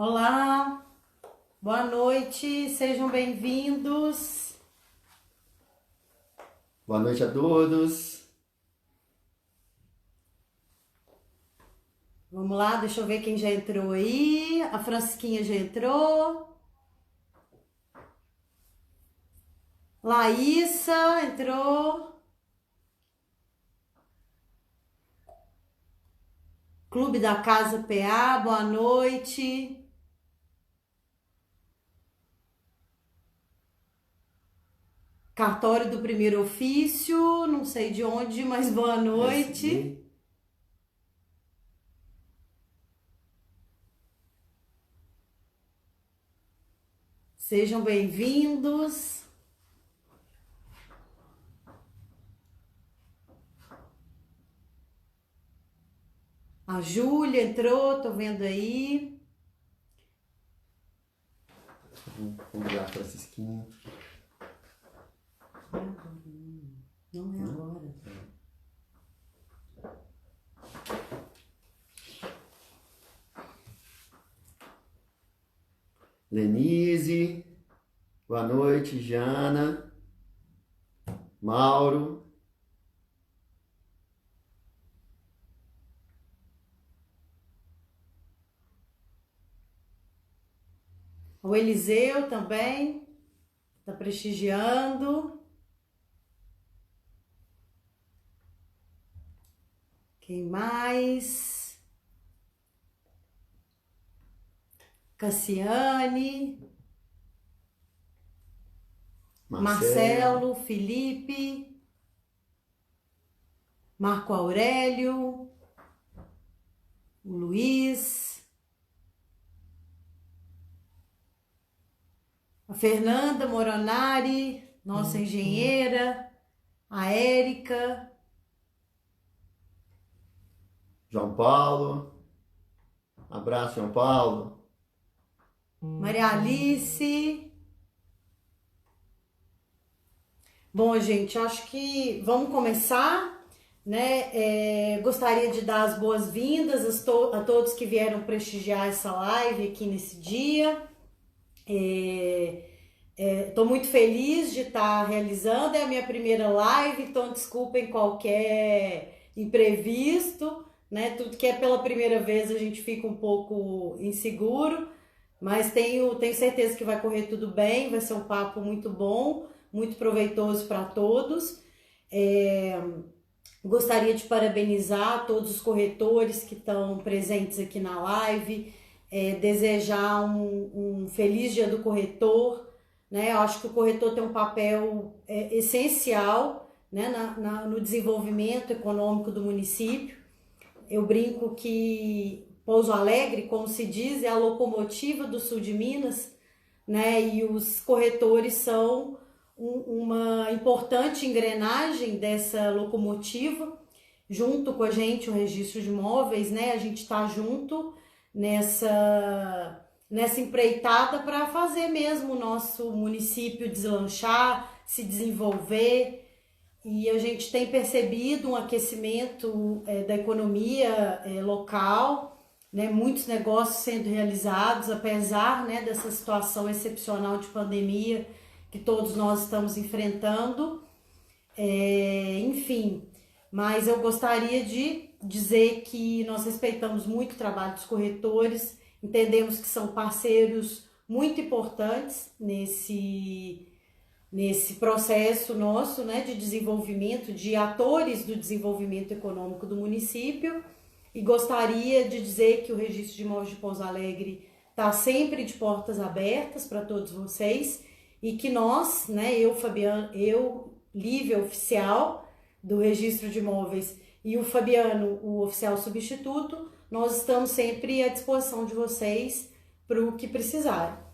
Olá, boa noite, sejam bem-vindos. Boa noite a todos. Vamos lá, deixa eu ver quem já entrou aí. A Francisquinha já entrou. Laísa entrou. Clube da Casa PA, boa noite. Cartório do Primeiro Ofício, não sei de onde, mas boa noite. Sejam bem-vindos. A Júlia entrou, tô vendo aí. Vamos lá, Francisquinha. Não é agora. Lenise, boa noite, Jana, Mauro. O Eliseu também está prestigiando. Quem mais? Cassiane, Marcelo, Felipe, Marco Aurélio, o Luiz, a Fernanda Moronari, nossa engenheira, a Érica, João Paulo. Abraço, João Paulo. Maria Alice. Bom, gente, acho que vamos começar, né? Gostaria de dar as boas-vindas a todos que vieram prestigiar essa live aqui nesse dia. Estou muito feliz de estar realizando, é a minha primeira live, então desculpem qualquer imprevisto, né? Tudo que é pela primeira vez a gente fica um pouco inseguro, mas tenho certeza que vai correr tudo bem, vai ser um papo muito bom, muito proveitoso para todos. Gostaria de parabenizar todos os corretores que estão presentes aqui na live, desejar um feliz dia do corretor, né? Eu acho que o corretor tem um papel essencial, né, no desenvolvimento econômico do município. Eu brinco que Pouso Alegre, como se diz, é a locomotiva do sul de Minas, né? E os corretores são uma importante engrenagem dessa locomotiva. Junto com a gente, o registro de imóveis, né? A gente está junto nessa empreitada para fazer mesmo o nosso município deslanchar, se desenvolver. E a gente tem percebido um aquecimento da economia local, né? Muitos negócios sendo realizados, apesar, né, dessa situação excepcional de pandemia que todos nós estamos enfrentando. Enfim, mas eu gostaria de dizer que nós respeitamos muito o trabalho dos corretores, entendemos que são parceiros muito importantes nesse processo nosso, né, de desenvolvimento, de atores do desenvolvimento econômico do município, e gostaria de dizer que o Registro de Imóveis de Pouso Alegre está sempre de portas abertas para todos vocês, e que nós, né, Lívia, oficial do Registro de Imóveis, e o Fabiano, o oficial substituto, nós estamos sempre à disposição de vocês para o que precisarem.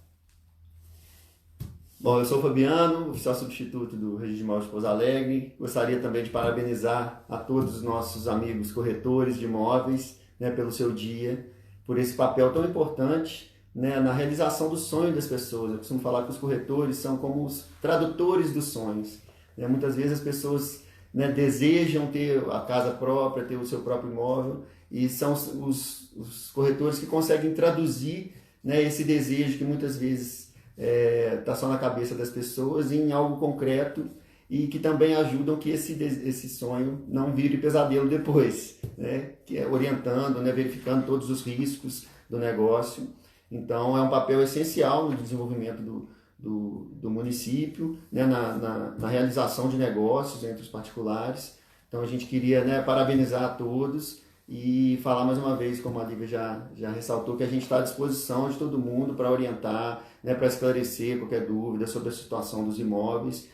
Bom, eu sou o Fabiano, oficial substituto do Registro de Imóveis de Pouso Alegre. Gostaria também de parabenizar a todos os nossos amigos corretores de imóveis, né, pelo seu dia, por esse papel tão importante, né, na realização do sonho das pessoas. Eu costumo falar que os corretores são como os tradutores dos sonhos. Né? Muitas vezes as pessoas, né, desejam ter a casa própria, ter o seu próprio imóvel, e são os corretores que conseguem traduzir, né, esse desejo que muitas vezes está só na cabeça das pessoas em algo concreto e que também ajudam que esse sonho não vire pesadelo depois, né, que é orientando, né, verificando todos os riscos do negócio. Então, é um papel essencial no desenvolvimento do município, né, na realização de negócios entre os particulares. Então, a gente queria, né, parabenizar a todos e falar mais uma vez, como a Lívia já ressaltou, que a gente está à disposição de todo mundo para orientar, né, para esclarecer qualquer dúvida sobre a situação dos imóveis,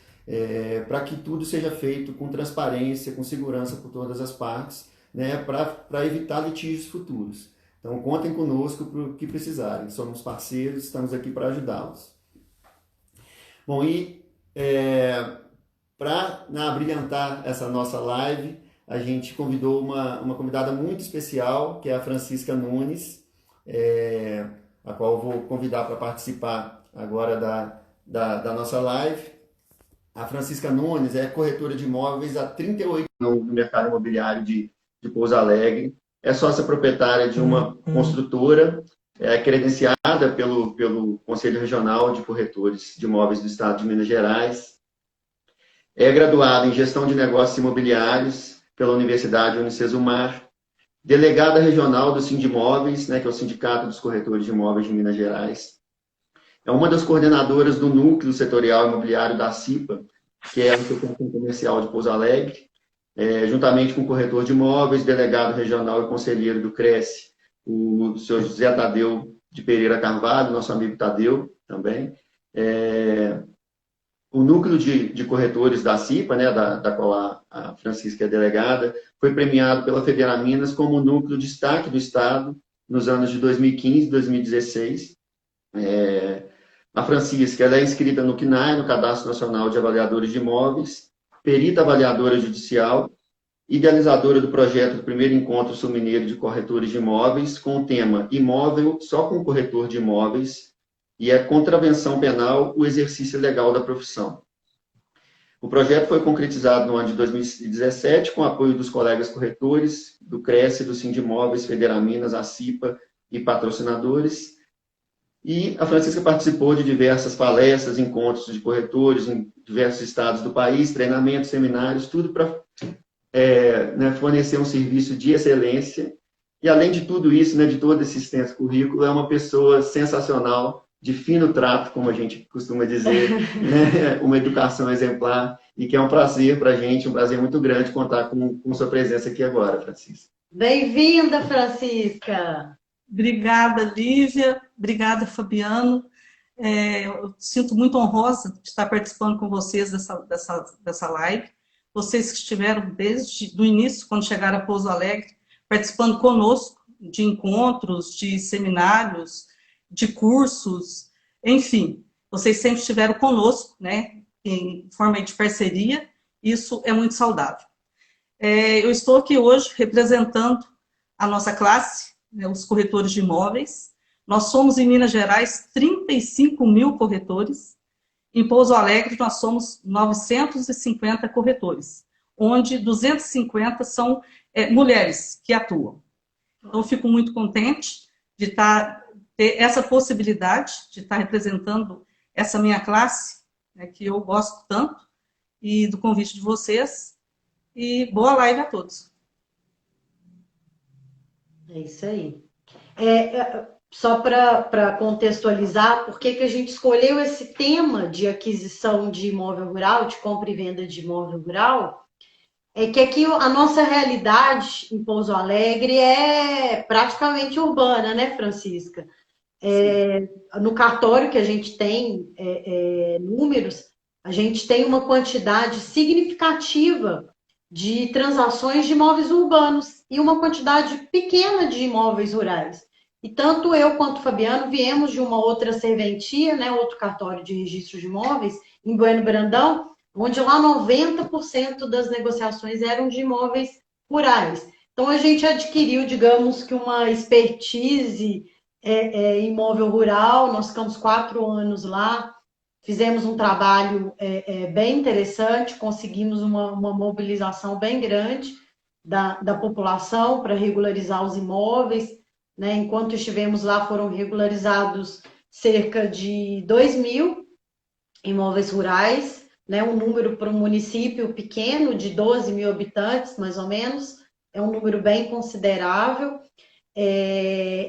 para que tudo seja feito com transparência, com segurança por todas as partes, né, para evitar litígios futuros. Então, contem conosco para o que precisarem. Somos parceiros, estamos aqui para ajudá-los. Bom, e para abrilhantar essa nossa live, a gente convidou uma convidada muito especial, que é a Francisca Nunes, a qual eu vou convidar para participar agora da nossa live. A Francisca Nunes é corretora de imóveis há 38 anos no mercado imobiliário de Pouso Alegre. É sócia proprietária de uma construtora credenciada pelo Conselho Regional de Corretores de Imóveis do Estado de Minas Gerais. É graduada em Gestão de Negócios Imobiliários pela Universidade Unicesumar. Delegada regional do Sindimóveis, né, que é o Sindicato dos Corretores de Imóveis de Minas Gerais. É uma das coordenadoras do Núcleo Setorial Imobiliário da CIPA, que é a Associação Comercial de Pouso Alegre. Juntamente com o corretor de imóveis, delegado regional e conselheiro do Cresce, o senhor José Tadeu de Pereira Carvalho, nosso amigo Tadeu também. O núcleo de corretores da CIPA, né, da qual a Francisca é delegada, foi premiado pela Federaminas como o núcleo de destaque do Estado nos anos de 2015 e 2016. A Francisca ela é inscrita no CNAE, no Cadastro Nacional de Avaliadores de Imóveis, perita avaliadora judicial, idealizadora do projeto do primeiro encontro sul-mineiro de corretores de imóveis, com o tema Imóvel só com corretor de imóveis, e a contravenção penal, o exercício legal da profissão. O projeto foi concretizado no ano de 2017, com o apoio dos colegas corretores, do Cresce, do Sindimóveis, Federaminas, a CIPA e patrocinadores. E a Francisca participou de diversas palestras, encontros de corretores em diversos estados do país, treinamentos, seminários, tudo para fornecer um serviço de excelência. E além de tudo isso, né, de todo esse extenso currículo, é uma pessoa sensacional, de fino trato, como a gente costuma dizer, né, uma educação exemplar, e que é um prazer para a gente, um prazer muito grande contar com sua presença aqui agora, Francisca. Bem-vinda, Francisca! Obrigada, Lívia. Obrigada, Fabiano. Eu sinto muito honrosa de estar participando com vocês dessa live. Vocês que estiveram desde o início, quando chegaram a Pouso Alegre, participando conosco de encontros, de seminários, de cursos, enfim. Vocês sempre estiveram conosco, né, em forma de parceria. Isso é muito saudável. Eu estou aqui hoje representando a nossa classe, os corretores de imóveis. Nós somos, em Minas Gerais, 35 mil corretores. Em Pouso Alegre, nós somos 950 corretores, onde 250 são mulheres que atuam. Então, eu fico muito contente de ter essa possibilidade de estar representando essa minha classe, né, que eu gosto tanto, e do convite de vocês. E boa live a todos. É isso aí. Só para contextualizar, por que a gente escolheu esse tema de aquisição de imóvel rural, de compra e venda de imóvel rural, é que aqui a nossa realidade em Pouso Alegre é praticamente urbana, né, Francisca? No cartório que a gente tem números, a gente tem uma quantidade significativa de transações de imóveis urbanos e uma quantidade pequena de imóveis rurais. E tanto eu quanto o Fabiano viemos de uma outra serventia, né, outro cartório de registro de imóveis, em Bueno Brandão, onde lá 90% das negociações eram de imóveis rurais. Então, a gente adquiriu, digamos que uma expertise em imóvel rural, nós ficamos 4 anos lá, fizemos um trabalho bem interessante, conseguimos uma mobilização bem grande da população para regularizar os imóveis, né? Enquanto estivemos lá, foram regularizados cerca de 2.000 imóveis rurais, né? Um número para um município pequeno, de 12 mil habitantes, mais ou menos, é um número bem considerável.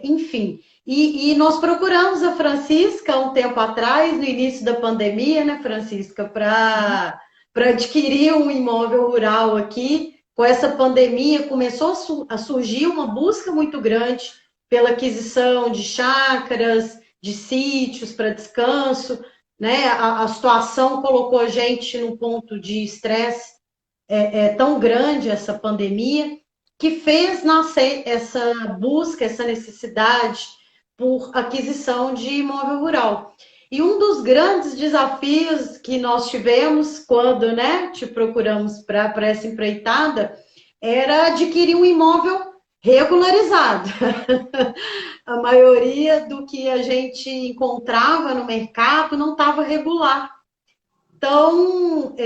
Enfim, e nós procuramos a Francisca um tempo atrás, no início da pandemia, né, Francisca, para adquirir um imóvel rural aqui. Com essa pandemia, começou a surgir uma busca muito grande pela aquisição de chácaras, de sítios para descanso, né? A situação colocou a gente num ponto de estresse tão grande, essa pandemia, que fez nascer essa busca, essa necessidade por aquisição de imóvel rural. E um dos grandes desafios que nós tivemos quando, né, te procuramos para essa empreitada era adquirir um imóvel regularizado. A maioria do que a gente encontrava no mercado não estava regular. Então,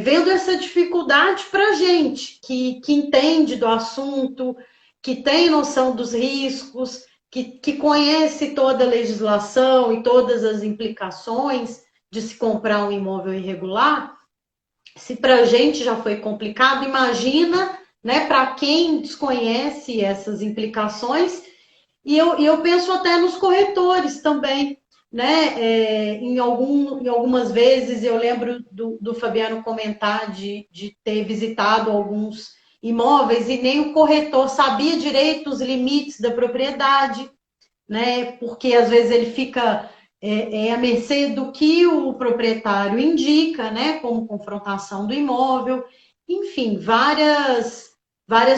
vendo essa dificuldade para a gente, que entende do assunto, que tem noção dos riscos, que conhece toda a legislação e todas as implicações de se comprar um imóvel irregular, se para a gente já foi complicado, imagina, né, para quem desconhece essas implicações. E eu penso até nos corretores também, né? Em algumas vezes eu lembro do Fabiano comentar de ter visitado alguns imóveis e nem o corretor sabia direito os limites da propriedade, né? Porque às vezes ele fica à mercê do que o proprietário indica, né? Como confrontação do imóvel, enfim, várias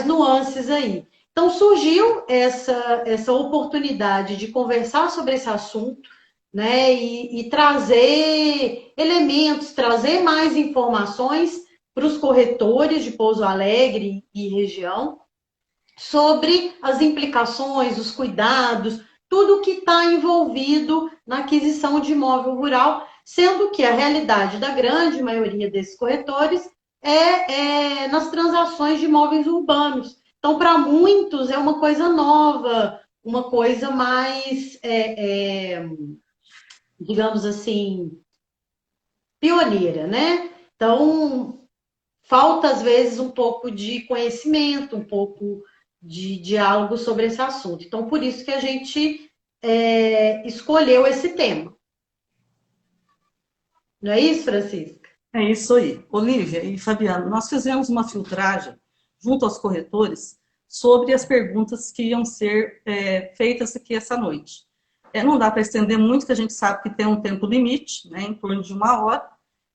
nuances aí. Então surgiu essa oportunidade de conversar sobre esse assunto, né? E trazer elementos, trazer mais informações para os corretores de Pouso Alegre e região sobre as implicações, os cuidados, tudo que está envolvido na aquisição de imóvel rural, sendo que a realidade da grande maioria desses corretores é nas transações de imóveis urbanos. Então, para muitos, é uma coisa nova, uma coisa mais, digamos assim, pioneira, né? Então, falta, às vezes, um pouco de conhecimento, um pouco de diálogo sobre esse assunto. Então, por isso que a gente escolheu esse tema. Não é isso, Francisca? É isso aí. Olívia e Fabiano, nós fizemos uma filtragem junto aos corretores sobre as perguntas que iam ser feitas aqui essa noite. Não dá para estender muito, que a gente sabe que tem um tempo limite, né, em torno de 1 hora,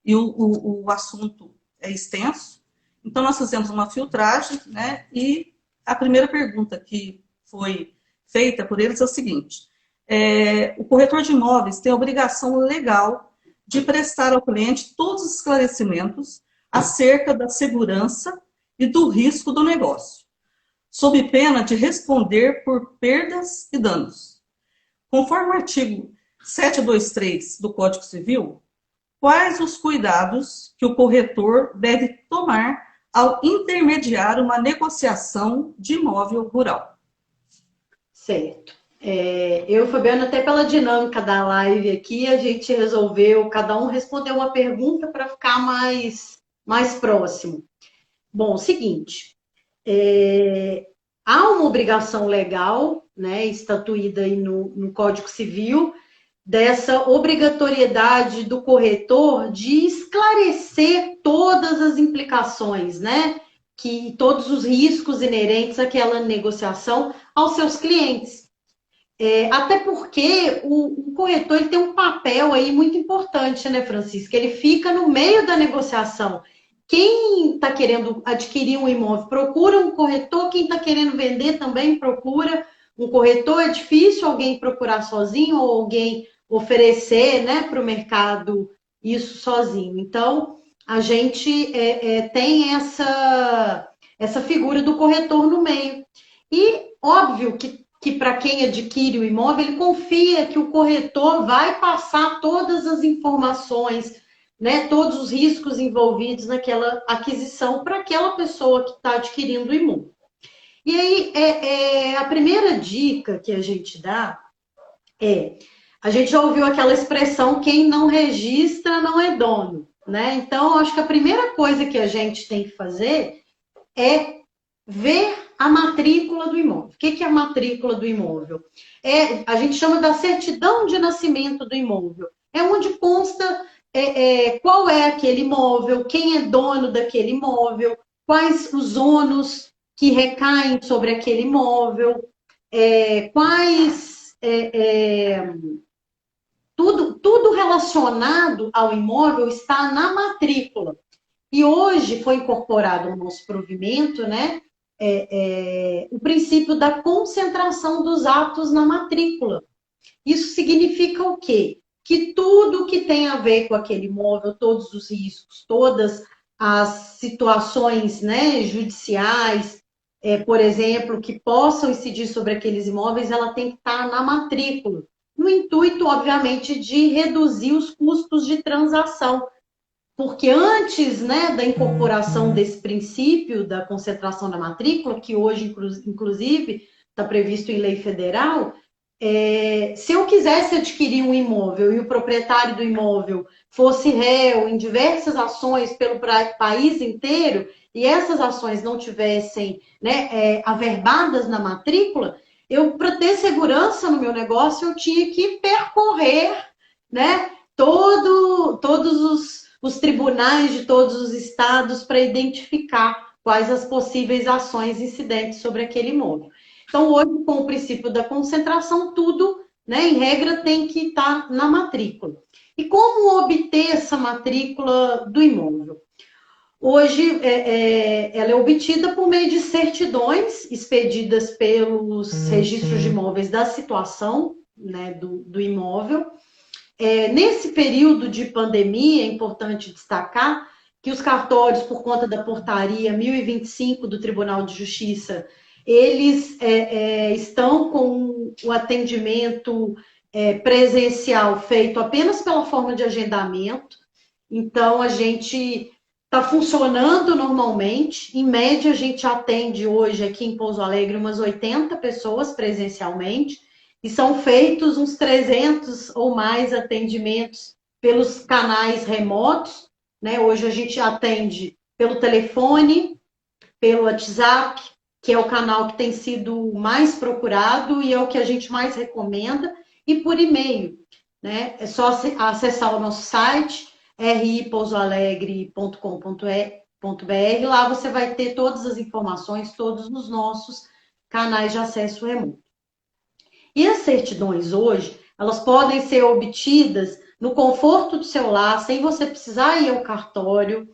e o assunto é extenso. Então, nós fizemos uma filtragem, né, e a primeira pergunta que foi feita por eles é o seguinte: o corretor de imóveis tem a obrigação legal de prestar ao cliente todos os esclarecimentos acerca da segurança e do risco do negócio, sob pena de responder por perdas e danos. Conforme o artigo 723 do Código Civil, quais os cuidados que o corretor deve tomar ao intermediar uma negociação de imóvel rural? Certo. Eu e o Fabiano, até pela dinâmica da live aqui, a gente resolveu cada um responder uma pergunta para ficar mais próximo. Bom, seguinte, há uma obrigação legal, né, estatuída aí no Código Civil, dessa obrigatoriedade do corretor de esclarecer todas as implicações, né, que todos os riscos inerentes àquela negociação aos seus clientes. Até porque o corretor ele tem um papel aí muito importante, né, Francisca? Ele fica no meio da negociação. Quem está querendo adquirir um imóvel procura um corretor, quem está querendo vender também procura um corretor. É difícil alguém procurar sozinho ou alguém oferecer, né, para o mercado isso sozinho. Então, a gente tem essa figura do corretor no meio. E óbvio que para quem adquire o imóvel, ele confia que o corretor vai passar todas as informações, né, todos os riscos envolvidos naquela aquisição para aquela pessoa que está adquirindo o imóvel. E aí, a primeira dica que a gente dá é, a gente já ouviu aquela expressão, quem não registra não é dono, né? Então, acho que a primeira coisa que a gente tem que fazer é ver a matrícula do imóvel. O que é a matrícula do imóvel? A gente chama da certidão de nascimento do imóvel. É onde consta qual é aquele imóvel, quem é dono daquele imóvel, quais os ônus que recaem sobre aquele imóvel, tudo relacionado ao imóvel está na matrícula. E hoje foi incorporado no nosso provimento, né, o princípio da concentração dos atos na matrícula. Isso significa o quê? Que tudo que tem a ver com aquele imóvel, todos os riscos, todas as situações, né, judiciais, por exemplo, que possam incidir sobre aqueles imóveis, ela tem que estar na matrícula. No intuito, obviamente, de reduzir os custos de transação. Porque antes, né, da incorporação desse princípio da concentração da matrícula, que hoje, inclusive, está previsto em lei federal, se eu quisesse adquirir um imóvel e o proprietário do imóvel fosse réu em diversas ações pelo país inteiro e essas ações não tivessem, né, averbadas na matrícula, para ter segurança no meu negócio, eu tinha que percorrer, né, todos os tribunais de todos os estados para identificar quais as possíveis ações incidentes sobre aquele imóvel. Então, hoje, com o princípio da concentração, tudo, né, em regra, tem que estar na matrícula. E como obter essa matrícula do imóvel? Hoje, ela é obtida por meio de certidões expedidas pelos registros de imóveis da situação, né, do imóvel. Nesse período de pandemia, é importante destacar que os cartórios, por conta da portaria 1025 do Tribunal de Justiça, eles estão com o atendimento presencial feito apenas pela forma de agendamento. Então, a gente está funcionando normalmente. Em média, a gente atende hoje aqui em Pouso Alegre umas 80 pessoas presencialmente. E são feitos uns 300 ou mais atendimentos pelos canais remotos, né? Hoje a gente atende pelo telefone, pelo WhatsApp, que é o canal que tem sido mais procurado e é o que a gente mais recomenda, e por e-mail, né? É só acessar o nosso site, ripousoalegre.com.br. Lá você vai ter todas as informações, todos os nossos canais de acesso remoto. E as certidões hoje, elas podem ser obtidas no conforto do seu lar, sem você precisar ir ao cartório,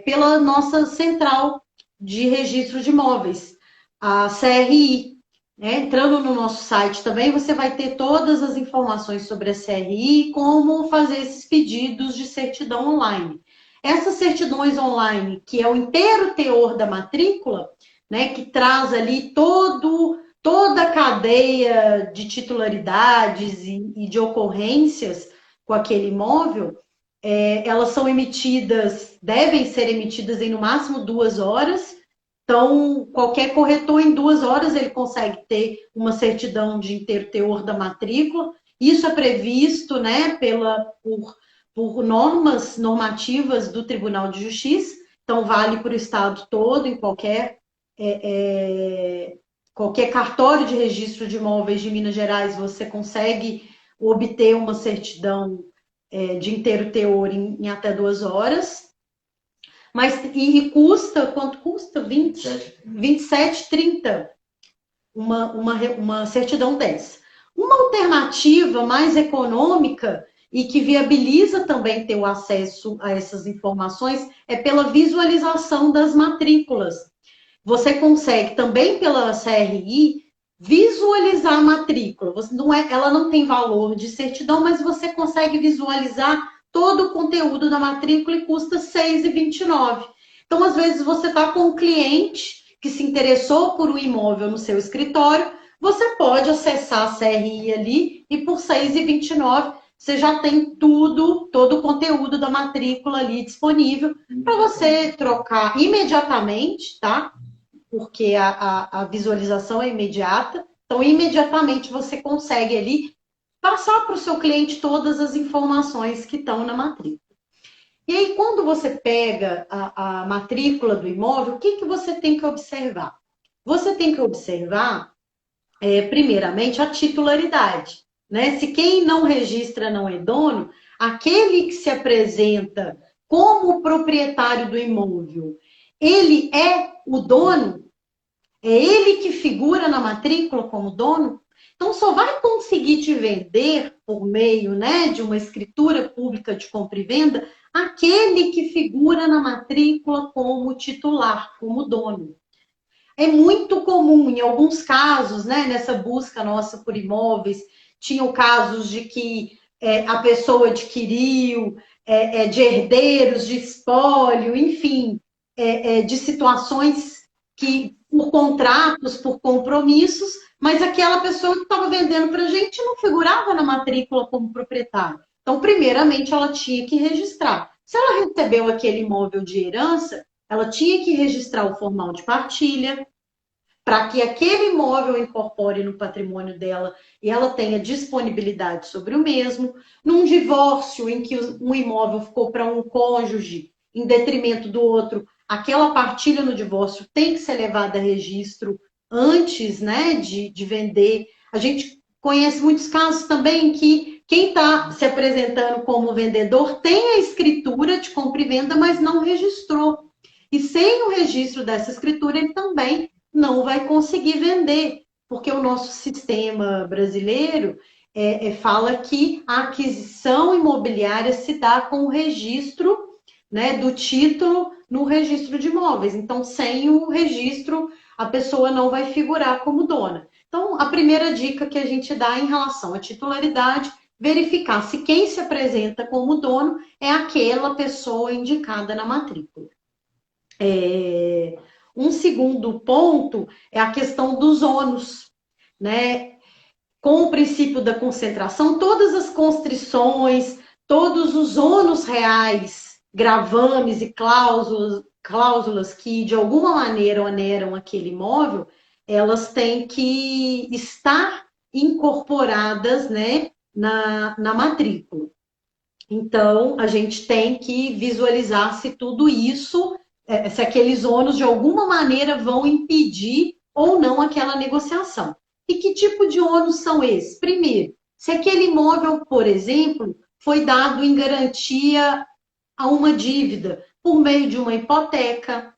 pela nossa central de registro de imóveis, a CRI. Entrando no nosso site também, você vai ter todas as informações sobre a CRI e como fazer esses pedidos de certidão online. Essas certidões online, que é o inteiro teor da matrícula, né, que traz ali toda a cadeia de titularidades e de ocorrências com aquele imóvel, elas são emitidas, devem ser emitidas em no máximo 2 horas. Então, qualquer corretor em 2 horas ele consegue ter uma certidão de inteiro teor da matrícula. Isso é previsto, né, por normativas do Tribunal de Justiça. Então, vale para o estado todo, em qualquer cartório de registro de imóveis de Minas Gerais, você consegue obter uma certidão de inteiro teor em até 2 horas. E custa, quanto custa? 27,30 uma certidão dessa. Uma alternativa mais econômica e que viabiliza também ter o acesso a essas informações é pela visualização das matrículas. Você consegue também pela CRI visualizar a matrícula. Ela não tem valor de certidão, mas você consegue visualizar todo o conteúdo da matrícula e custa R$ 6,29. Então, às vezes, você está com um cliente que se interessou por um imóvel no seu escritório, você pode acessar a CRI ali e por R$ 6,29 você já tem todo o conteúdo da matrícula ali disponível para você trocar imediatamente, tá? porque a visualização é imediata, então imediatamente você consegue ali passar para o seu cliente todas as informações que estão na matrícula. E aí, quando você pega a matrícula do imóvel, o que, que você tem que observar? Você tem que observar, primeiramente, a titularidade, né? Se quem não registra não é dono, aquele que se apresenta como proprietário do imóvel, ele é o dono? É ele que figura na matrícula como dono? Então, só vai conseguir te vender por meio, né, de uma escritura pública de compra e venda aquele que figura na matrícula como titular, como dono. É muito comum, em alguns casos, né, nessa busca nossa por imóveis, tinham casos de que a pessoa adquiriu, de herdeiros, de espólio, enfim, de situações que, por contratos, por compromissos, mas aquela pessoa que estava vendendo para a gente não figurava na matrícula como proprietário. Então, primeiramente, ela tinha que registrar. Se ela recebeu aquele imóvel de herança, ela tinha que registrar o formal de partilha, para que aquele imóvel incorpore no patrimônio dela e ela tenha disponibilidade sobre o mesmo. Num divórcio em que um imóvel ficou para um cônjuge em detrimento do outro, aquela partilha no divórcio tem que ser levada a registro antes, né, de vender. A gente conhece muitos casos também que quem está se apresentando como vendedor tem a escritura de compra e venda, mas não registrou. E sem o registro dessa escritura, ele também não vai conseguir vender, porque o nosso sistema brasileiro fala que a aquisição imobiliária se dá com o registro, né, do título no registro de imóveis. Então, sem o registro, a pessoa não vai figurar como dona. Então, a primeira dica que a gente dá em relação à titularidade, verificar se quem se apresenta como dono é aquela pessoa indicada na matrícula. Um segundo ponto é a questão dos ônus, né? Com o princípio da concentração, todas as constrições, todos os ônus reais, gravames e cláusulas que de alguma maneira oneram aquele imóvel, elas têm que estar incorporadas, né, na matrícula. Então, a gente tem que visualizar se tudo isso, se aqueles ônus de alguma maneira vão impedir ou não aquela negociação. E que tipo de ônus são esses? Primeiro, se aquele imóvel, por exemplo, foi dado em garantia a uma dívida por meio de uma hipoteca,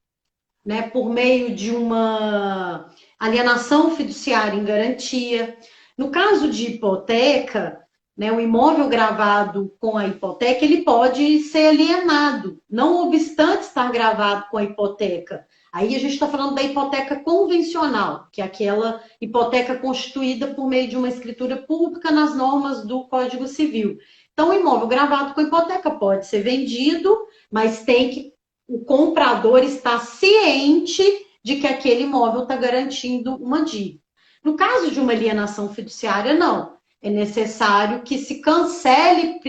né, por meio de uma alienação fiduciária em garantia. No caso de hipoteca, né, o imóvel gravado com a hipoteca, ele pode ser alienado, não obstante estar gravado com a hipoteca. Aí a gente está falando da hipoteca convencional, que é aquela hipoteca constituída por meio de uma escritura pública nas normas do Código Civil. Então, o imóvel gravado com hipoteca pode ser vendido, mas tem que o comprador estar ciente de que aquele imóvel está garantindo uma dívida. No caso de uma alienação fiduciária, não. É necessário que se cancele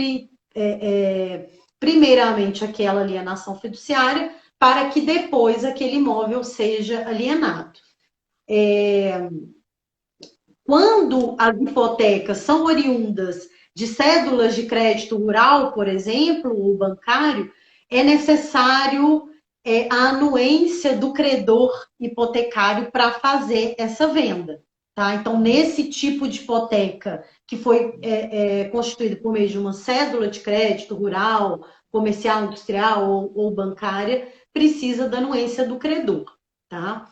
primeiramente aquela alienação fiduciária para que depois aquele imóvel seja alienado. Quando as hipotecas são oriundas de cédulas de crédito rural, por exemplo, ou bancário, é necessário a anuência do credor hipotecário para fazer essa venda. Tá? Então, nesse tipo de hipoteca que foi constituída por meio de uma cédula de crédito rural, comercial, industrial ou bancária, precisa da anuência do credor. Tá?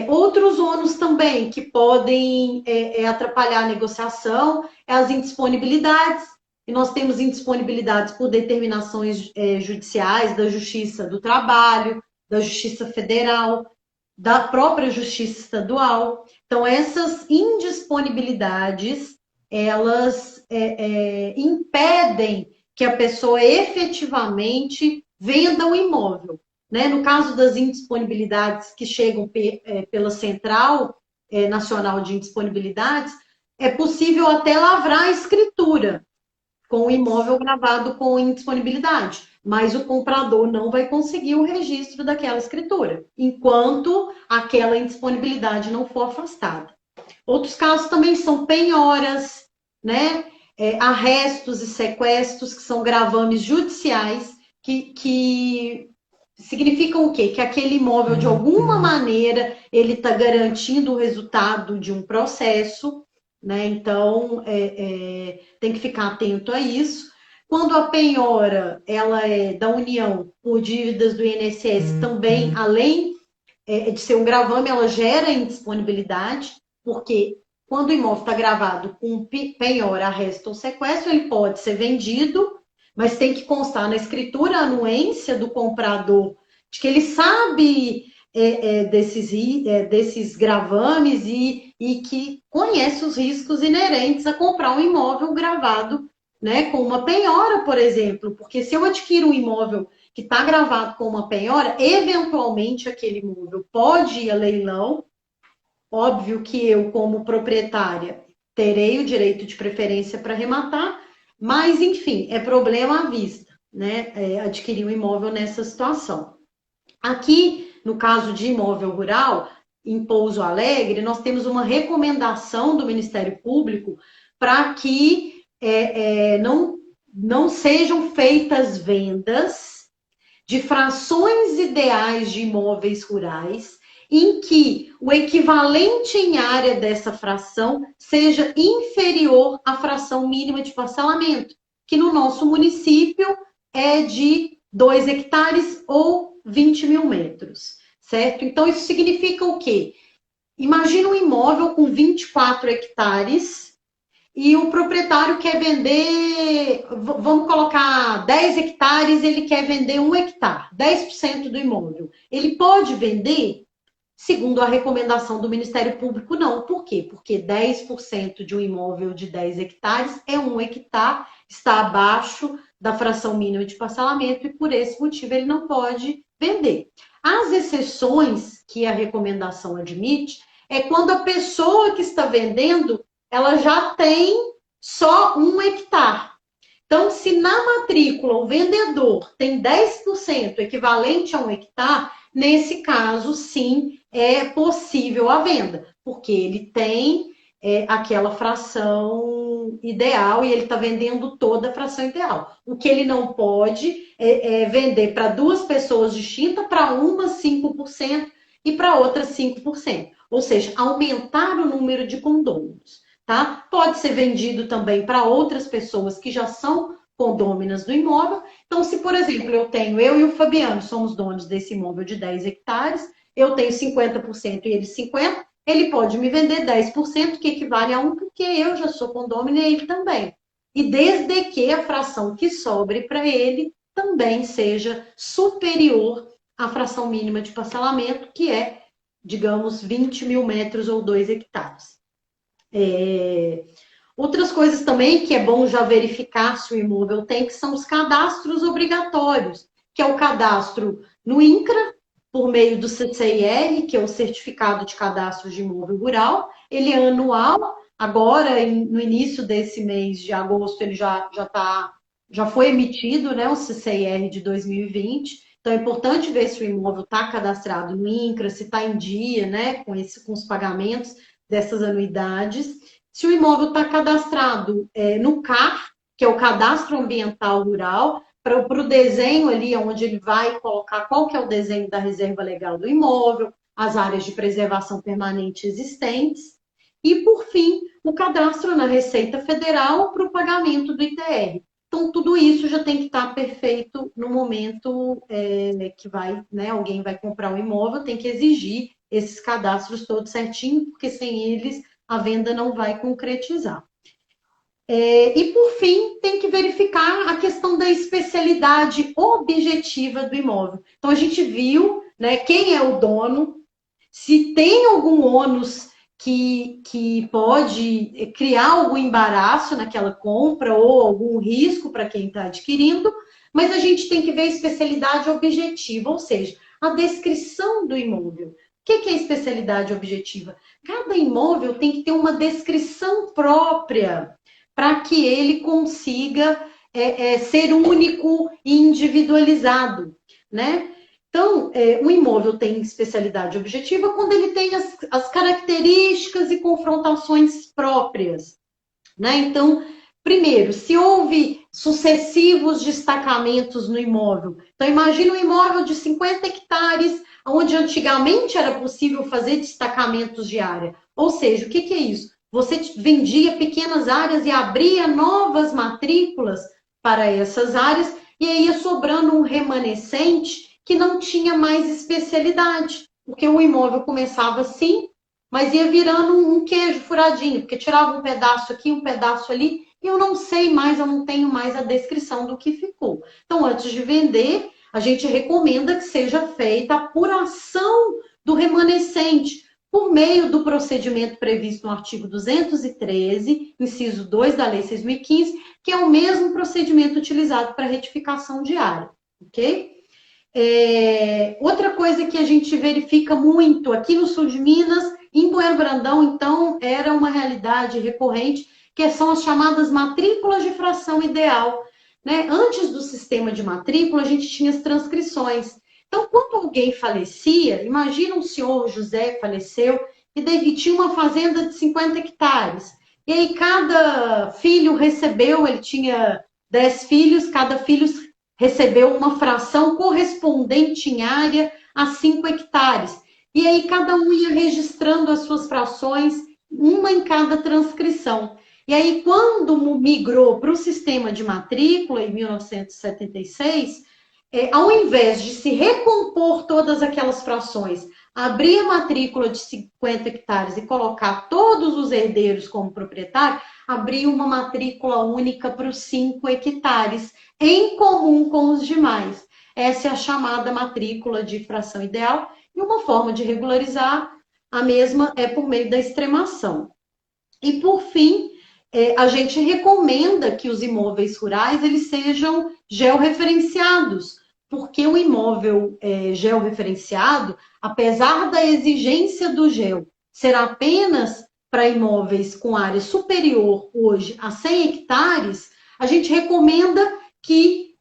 Outros ônus também que podem atrapalhar a negociação é as indisponibilidades. E nós temos indisponibilidades por determinações judiciais da Justiça do Trabalho, da Justiça Federal, da própria Justiça Estadual. Então, essas indisponibilidades, elas impedem que a pessoa efetivamente venda o imóvel. Né? No caso das indisponibilidades que chegam pela Central Nacional de Indisponibilidades, é possível até lavrar a escritura. com o imóvel gravado com indisponibilidade, mas o comprador não vai conseguir o registro daquela escritura, enquanto aquela indisponibilidade não for afastada. Outros casos também são penhoras, né? Arrestos e sequestros, que são gravames judiciais, que significam o quê? Que aquele imóvel, de alguma maneira, ele está garantindo o resultado de um processo, né? Então, tem que ficar atento a isso. Quando a penhora ela é da União por dívidas do INSS, também, além de ser um gravame, ela gera indisponibilidade, porque quando o imóvel está gravado com penhora, arresto ou sequestro, ele pode ser vendido, mas tem que constar na escritura a anuência do comprador de que ele sabe desses gravames e que conhece os riscos inerentes a comprar um imóvel gravado, né, com uma penhora, por exemplo, porque se eu adquiro um imóvel que está gravado com uma penhora, eventualmente aquele imóvel pode ir a leilão. Óbvio que eu, como proprietária, terei o direito de preferência para arrematar, mas, enfim, é problema à vista, né? Adquirir um imóvel nessa situação. Aqui, no caso de imóvel rural, em Pouso Alegre, nós temos uma recomendação do Ministério Público para que não sejam feitas vendas de frações ideais de imóveis rurais, em que o equivalente em área dessa fração seja inferior à fração mínima de parcelamento, que no nosso município é de 2 hectares ou 20 mil metros, certo? Então, isso significa o quê? Imagina um imóvel com 24 hectares e o proprietário quer vender, vamos colocar 10 hectares, ele quer vender 1 hectare, 10% do imóvel. Ele pode vender? Segundo a recomendação do Ministério Público, não. Por quê? Porque 10% de um imóvel de 10 hectares é 1 hectare, está abaixo da fração mínima de parcelamento e por esse motivo ele não pode vender. As exceções que a recomendação admite é quando a pessoa que está vendendo ela já tem só 1 hectare. Então, se na matrícula o vendedor tem 10% equivalente a 1 hectare, nesse caso, sim, é possível a venda, porque ele tem aquela fração ideal e ele está vendendo toda a fração ideal. O que ele não pode é vender para 2 pessoas distintas, para uma 5% e para outra 5%. Ou seja, aumentar o número de condôminos. Tá? Pode ser vendido também para outras pessoas que já são condôminas do imóvel. Então, se, por exemplo, eu e o Fabiano somos donos desse imóvel de 10 hectares, eu tenho 50% e ele 50%, ele pode me vender 10%, que equivale a 1, porque eu já sou condômina e ele também. E desde que a fração que sobre para ele também seja superior à fração mínima de parcelamento, que é, digamos, 20 mil metros ou 2 hectares. Outras coisas também que é bom já verificar se o imóvel tem, que são os cadastros obrigatórios, que é o cadastro no INCRA, por meio do CCIR, que é o Certificado de Cadastro de Imóvel Rural. Ele é anual, agora no início desse mês de agosto ele já foi emitido, né, o CCIR de 2020. Então é importante ver se o imóvel está cadastrado no INCRA, se está em dia, né, com os pagamentos dessas anuidades. Se o imóvel está cadastrado no CAR, que é o Cadastro Ambiental Rural, para o desenho ali, onde ele vai colocar qual que é o desenho da reserva legal do imóvel, as áreas de preservação permanente existentes. E, por fim, o cadastro na Receita Federal para o pagamento do ITR. Então, tudo isso já tem que estar perfeito no momento que alguém vai comprar o imóvel, tem que exigir esses cadastros todos certinho, porque sem eles a venda não vai concretizar. E, por fim, tem que verificar a questão da especialidade objetiva do imóvel. Então, a gente viu, né, quem é o dono, se tem algum ônus que pode criar algum embaraço naquela compra ou algum risco para quem está adquirindo, mas a gente tem que ver a especialidade objetiva, ou seja, a descrição do imóvel. O que é especialidade objetiva? Cada imóvel tem que ter uma descrição própria para que ele consiga ser único e individualizado, né? Então, o imóvel tem especialidade objetiva quando ele tem as características e confrontações próprias, né? Então, primeiro, se houve sucessivos destacamentos no imóvel. Então, imagina um imóvel de 50 hectares, onde antigamente era possível fazer destacamentos de área. Ou seja, o que é isso? Você vendia pequenas áreas e abria novas matrículas para essas áreas, e aí ia sobrando um remanescente que não tinha mais especialidade, porque o imóvel começava assim, mas ia virando um queijo furadinho, porque tirava um pedaço aqui, um pedaço ali, e eu não sei mais, eu não tenho mais a descrição do que ficou. Então, antes de vender, a gente recomenda que seja feita a apuração do remanescente por meio do procedimento previsto no artigo 213, inciso 2 da Lei 6.015, que é o mesmo procedimento utilizado para retificação diária, ok? Outra coisa que a gente verifica muito aqui no sul de Minas, em Bueno Brandão, então, era uma realidade recorrente, que são as chamadas matrículas de fração ideal, né? Antes do sistema de matrícula, a gente tinha as transcrições. Então, quando alguém falecia, imagina um senhor José que faleceu, e daí tinha uma fazenda de 50 hectares. E aí cada filho recebeu, ele tinha 10 filhos, cada filho recebeu uma fração correspondente em área a 5 hectares. E aí cada um ia registrando as suas frações, uma em cada transcrição. E aí, quando migrou para o sistema de matrícula, em 1976, ao invés de se recompor todas aquelas frações, abrir a matrícula de 50 hectares e colocar todos os herdeiros como proprietário, abrir uma matrícula única para os 5 hectares, em comum com os demais. Essa é a chamada matrícula de fração ideal, e uma forma de regularizar a mesma é por meio da extremação. E, por fim, a gente recomenda que os imóveis rurais eles sejam georreferenciados, porque o imóvel georreferenciado, apesar da exigência do geo ser apenas para imóveis com área superior hoje a 100 hectares, a gente recomenda que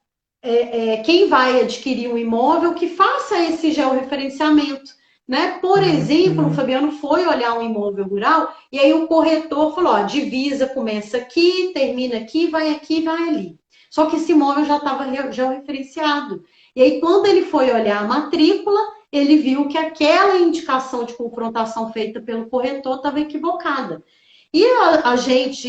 quem vai adquirir um imóvel que faça esse georreferenciamento, né? Por exemplo, o Fabiano foi olhar um imóvel rural e aí o corretor falou, ó, divisa começa aqui, termina aqui, vai ali. Só que esse imóvel já estava georreferenciado. E aí, quando ele foi olhar a matrícula, ele viu que aquela indicação de confrontação feita pelo corretor estava equivocada. E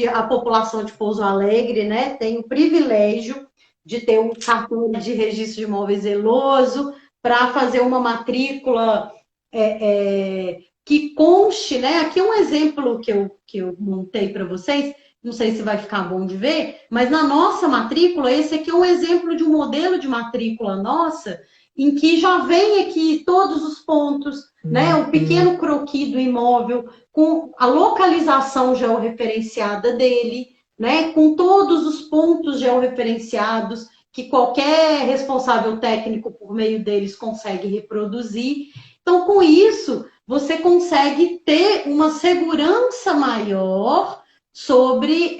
a população de Pouso Alegre, né, tem o privilégio de ter um cartório de registro de imóveis zeloso para fazer uma matrícula que conste, né? Aqui um exemplo que eu montei para vocês, não sei se vai ficar bom de ver, mas na nossa matrícula, esse aqui é um exemplo de um modelo de matrícula nossa, em que já vem aqui todos os pontos, né? Um pequeno croquis do imóvel, com a localização georreferenciada dele, né? Com todos os pontos georreferenciados, que qualquer responsável técnico, por meio deles, consegue reproduzir. Então, com isso, você consegue ter uma segurança maior sobre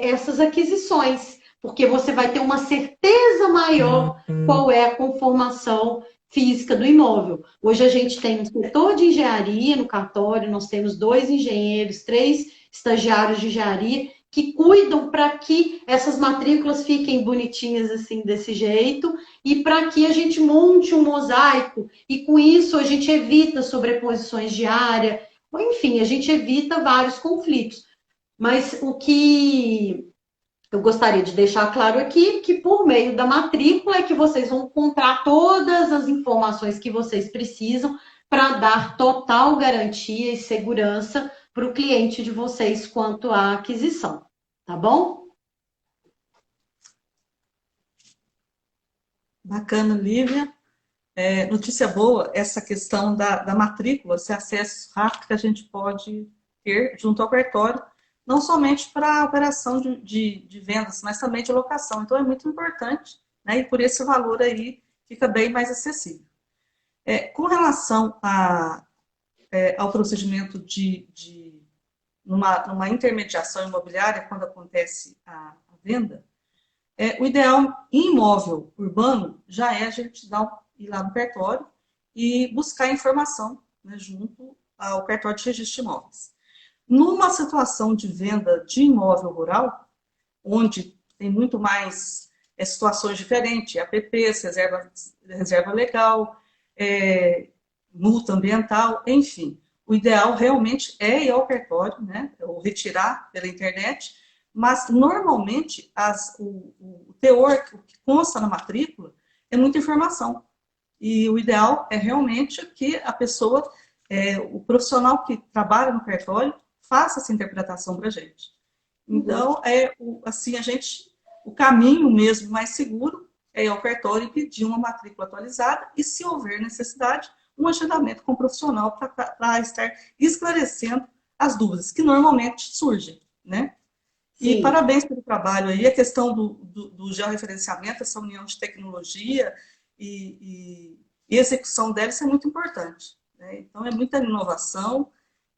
essas aquisições, porque você vai ter uma certeza maior qual é a conformação física do imóvel. Hoje a gente tem um setor de engenharia no cartório, nós temos 2 engenheiros, 3 estagiários de engenharia, que cuidam para que essas matrículas fiquem bonitinhas assim, desse jeito, e para que a gente monte um mosaico, e com isso a gente evita sobreposições de área, enfim, a gente evita vários conflitos. Mas o que eu gostaria de deixar claro aqui, que por meio da matrícula é que vocês vão encontrar todas as informações que vocês precisam para dar total garantia e segurança para o cliente de vocês quanto à aquisição, tá bom? Bacana, Lívia. Notícia boa, essa questão da matrícula, esse acesso rápido que a gente pode ter junto ao cartório, não somente para a operação de vendas, mas também de locação. Então, é muito importante, né? E por esse valor aí fica bem mais acessível. Com relação ao procedimento numa intermediação imobiliária, quando acontece a venda, o ideal em imóvel urbano já é a gente ir lá no cartório e buscar informação, né, junto ao cartório de registro de imóveis. Numa situação de venda de imóvel rural, onde tem muito mais situações diferentes, APPs, reserva legal, multa ambiental, enfim. O ideal realmente é ir ao cartório, né, ou retirar pela internet, mas normalmente o teor que consta na matrícula é muita informação. E o ideal é realmente que a pessoa, o profissional que trabalha no cartório, faça essa interpretação para a gente. Então, assim, o caminho mesmo mais seguro é ir ao cartório e pedir uma matrícula atualizada e, se houver necessidade, um agendamento com o profissional para estar esclarecendo as dúvidas que normalmente surgem, né? Sim. E parabéns pelo trabalho aí, a questão do georreferenciamento, essa união de tecnologia e execução dela, isso é muito importante, né? Então, é muita inovação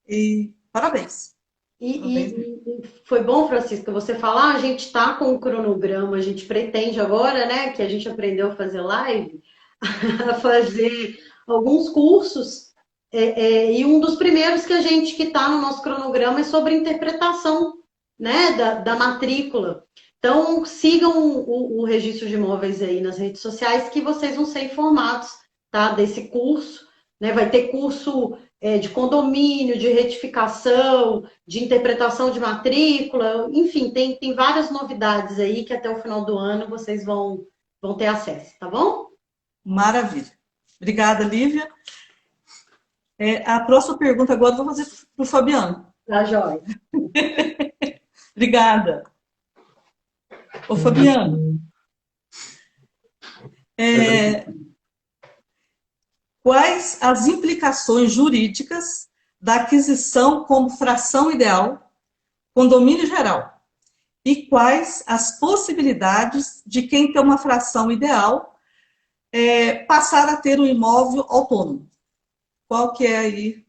e parabéns. E foi bom, Francisca, você falar, a gente está com um cronograma, a gente pretende agora, né, que a gente aprendeu a fazer live, a fazer alguns cursos, e um dos primeiros que está no nosso cronograma é sobre interpretação, né, da matrícula. Então, sigam o registro de imóveis aí nas redes sociais, que vocês vão ser informados, tá, desse curso, né? Vai ter curso de condomínio, de retificação, de interpretação de matrícula, enfim, tem várias novidades aí que até o final do ano vocês vão ter acesso, tá bom? Maravilha. Obrigada, Lívia. A próxima pergunta agora eu vou fazer para o Fabiano. Tá, joia. Obrigada. Ô, Fabiano, quais as implicações jurídicas da aquisição como fração ideal, condomínio geral? E quais as possibilidades de quem tem uma fração ideal passar a ter um imóvel autônomo? Qual que é aí?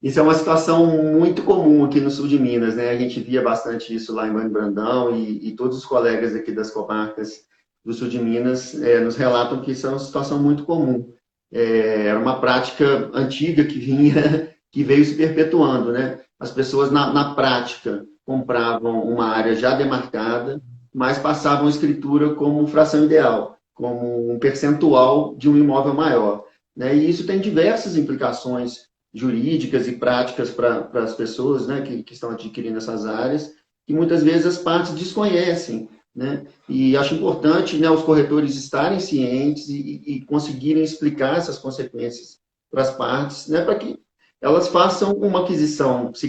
Isso é uma situação muito comum aqui no sul de Minas, né? A gente via bastante isso lá em Bando Brandão e todos os colegas aqui das comarcas do sul de Minas nos relatam que isso é uma situação muito comum. Era uma prática antiga que veio se perpetuando, né? As pessoas, na prática, compravam uma área já demarcada, mas passavam a escritura como fração ideal, como um percentual de um imóvel maior, né? E isso tem diversas implicações jurídicas e práticas para as pessoas, né, que estão adquirindo essas áreas, que muitas vezes as partes desconhecem, né? E acho importante, né, os corretores estarem cientes e conseguirem explicar essas consequências para as partes, né, para que elas façam uma aquisição, se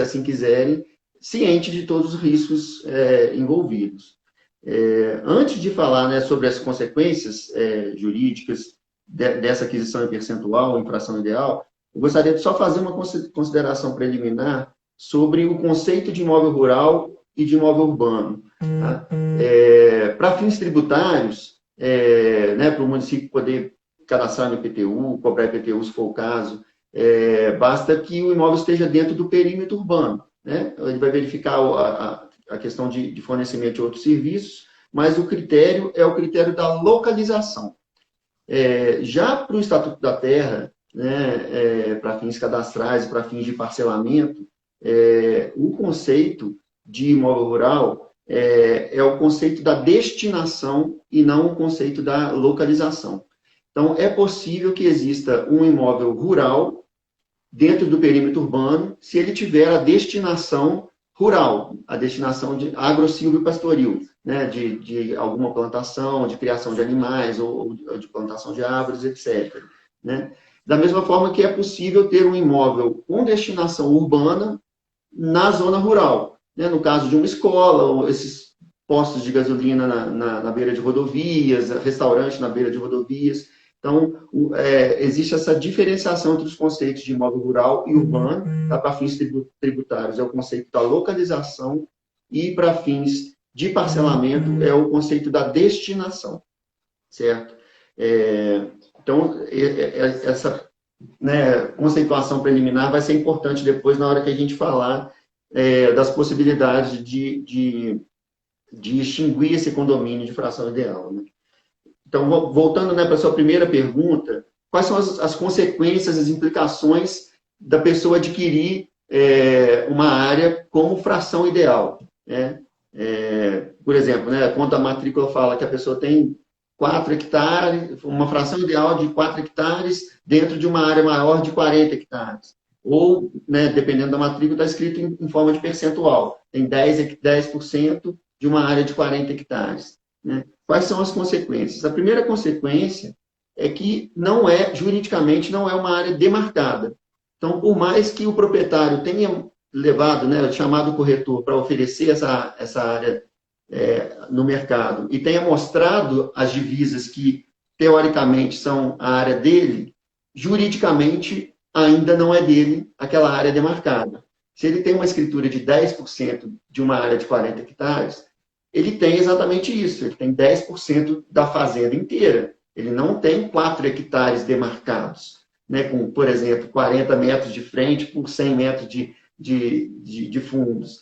assim quiserem, ciente de todos os riscos envolvidos. Antes de falar, né, sobre as consequências jurídicas dessa aquisição em percentual, em fração ideal, eu gostaria de só fazer uma consideração preliminar sobre o conceito de imóvel rural e de imóvel urbano. Tá? Para fins tributários, né, para o município poder cadastrar no IPTU, cobrar IPTU se for o caso, basta que o imóvel esteja dentro do perímetro urbano, né? Ele vai verificar a questão de fornecimento de outros serviços, mas o critério é o critério da localização. Já para o Estatuto da Terra, né, para fins cadastrais, para fins de parcelamento, o conceito de imóvel rural é o conceito da destinação e não o conceito da localização. Então, é possível que exista um imóvel rural dentro do perímetro urbano se ele tiver a destinação rural, a destinação de agro-silvio-pastoril, né, de alguma plantação, de criação de animais ou de plantação de árvores, etc. Né? Da mesma forma que é possível ter um imóvel com destinação urbana na zona rural, né? No caso de uma escola, ou esses postos de gasolina na beira de rodovias, restaurante na beira de rodovias. Então, existe essa diferenciação entre os conceitos de imóvel rural e urbano, tá? Para fins tributários é o conceito da localização e para fins de parcelamento é o conceito da destinação, certo? Então, essa né, conceituação preliminar vai ser importante depois na hora que a gente falar das possibilidades de extinguir esse condomínio de fração ideal. Né? Então, voltando, né, para a sua primeira pergunta, quais são as consequências, as implicações da pessoa adquirir uma área como fração ideal? Né? Por exemplo, né, quando a matrícula fala que a pessoa tem 4 hectares, uma fração ideal de 4 hectares dentro de uma área maior de 40 hectares. Ou, né, dependendo da matrícula, está escrito em forma de percentual. Tem 10% de uma área de 40 hectares. Né? Quais são as consequências? A primeira consequência é que juridicamente, não é uma área demarcada. Então, por mais que o proprietário tenha levado, né, chamado o corretor para oferecer essa área no mercado e tenha mostrado as divisas que, teoricamente, são a área dele, juridicamente, ainda não é dele aquela área demarcada. Se ele tem uma escritura de 10% de uma área de 40 hectares, ele tem exatamente isso, ele tem 10% da fazenda inteira. Ele não tem 4 hectares demarcados, né, com, por exemplo, 40 metros de frente por 100 metros de fundos.